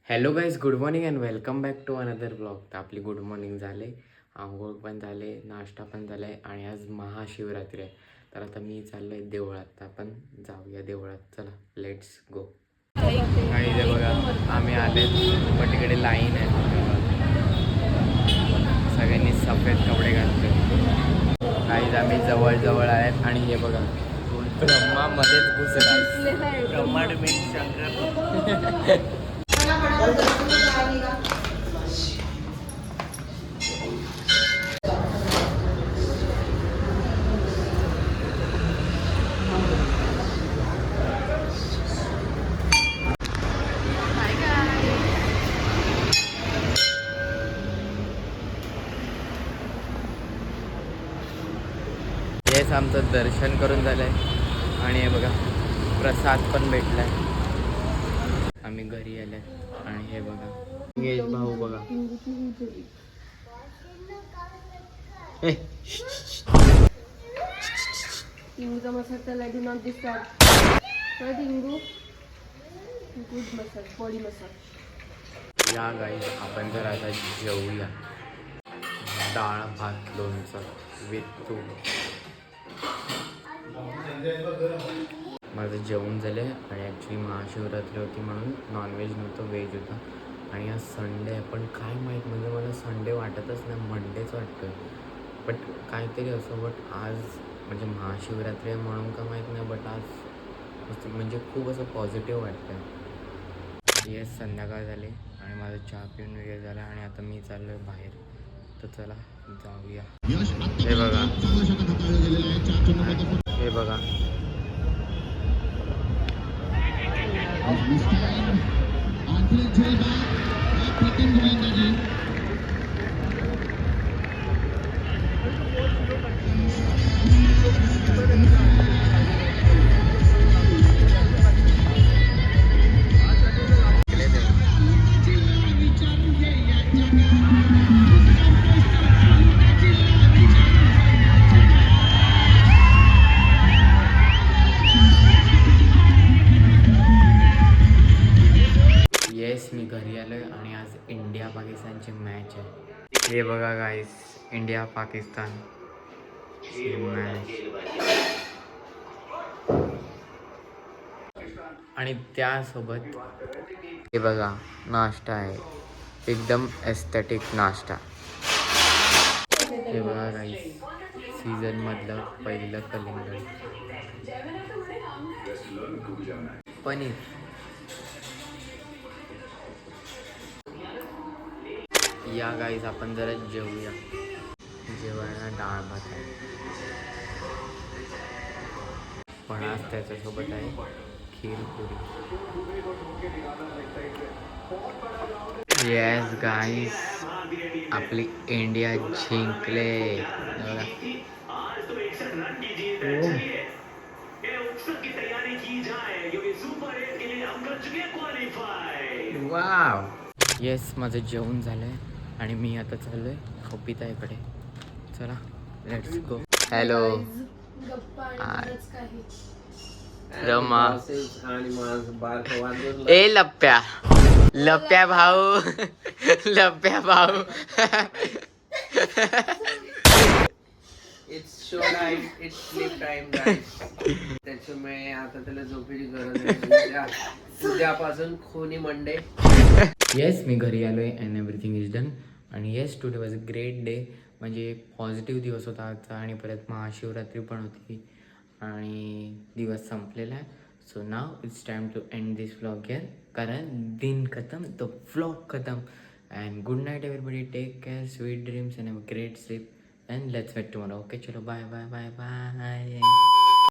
Hello guys, good morning and welcome back to another blog. तर आपली good morning झाले, आंघोळ पण झाले, नाश्ता पण झाला आहे आणि आज महाशिवरात्री आहे. तर आता मी चाललो आहे देवळात. तर आपण जाऊया देवळात, चला लेट्स गो. काही इथे बघा, आम्ही आले पण तिकडे लाईन आहे. सगळ्यांनी सफेद कपडे घातले. काही आम्ही जवळ आहेत आणि हे बघा ब्रह्मामध्येच घुसला. ब्रह्मांड मीन शंकर. हेच आमचं दर्शन करून झालंय आणि हे बघा प्रसाद पण भेटलाय. आम्ही घरी आले आणि हे बघा हे भाऊ बघा. टिंगूचा मसाज त्याला do not disturb. Tingu good massage, body massage. या गाईज आपण जर आता जेवूया. डाळ भात लोणचं विथ तूप. माझं जेवण झालं आणि ॲक्च्युली महाशिवरात्री होती म्हणून नॉनव्हेज नव्हतं, व्हेज होतं. आणि आज संडे आहे पण काय माहीत, म्हणजे मला संडे वाटतच नाही, मंडेच वाटतं. बट काहीतरी असं, बट आज म्हणजे महाशिवरात्री आहे म्हणून का माहीत नाही, बट आज म्हणजे खूप असं पॉझिटिव्ह वाटतं. येस, संध्याकाळ झाली आणि माझं चहा पिऊन वगैरे झालं आणि आता मी चाललो आहे बाहेर. तर चला जाऊया. हे बघा, हे बघा, येस मी घरी आलो आहे आणि आज इंडिया पाकिस्तानची मॅच आहे. हे बघा गाईस, इंडिया पाकिस्तान मॅच. आणि त्यासोबत हे बघा नाश्ता आहे, एकदम एस्थेटिक नाश्ता. हे बघा गाईस, सीझनमधलं पहिलं कलिंगड पनीर. या गाईज आपण जरा जेवूया. जेवायला डाळ भात आहे पण आज त्याच्यासोबत आहे खीर पुरी. येस गाईज, आपली इंडिया जिंकले. वाव. येस, माझं जेवण झालंय आणि मी आता चाललोय कपिताईकडे. चला लेट्स गो. हॅलो रमा. ए लप्प्या, लप्प्या भाऊ, लप्प्या भाऊ. It's show time, it's sleep time guys. त्याच्यामुळे आता त्याला झोपेची गरज आहे. उद्यापासून खोनी मंडे. येस, मी घरी आलो आहे अँड एव्हरीथिंग इज डन. आणि yes, today was a great day. म्हणजे एक पॉझिटिव्ह दिवस होता आजचा आणि परत महाशिवरात्री पण होती आणि दिवस संपलेला आहे. So now it's time to end this vlog here. कारण दिन खतम तो व्लॉग खतम. And good night everybody, take care, sweet dreams and have a great sleep and let's meet tomorrow. Okay, चलो बाय बाय बाय बाय.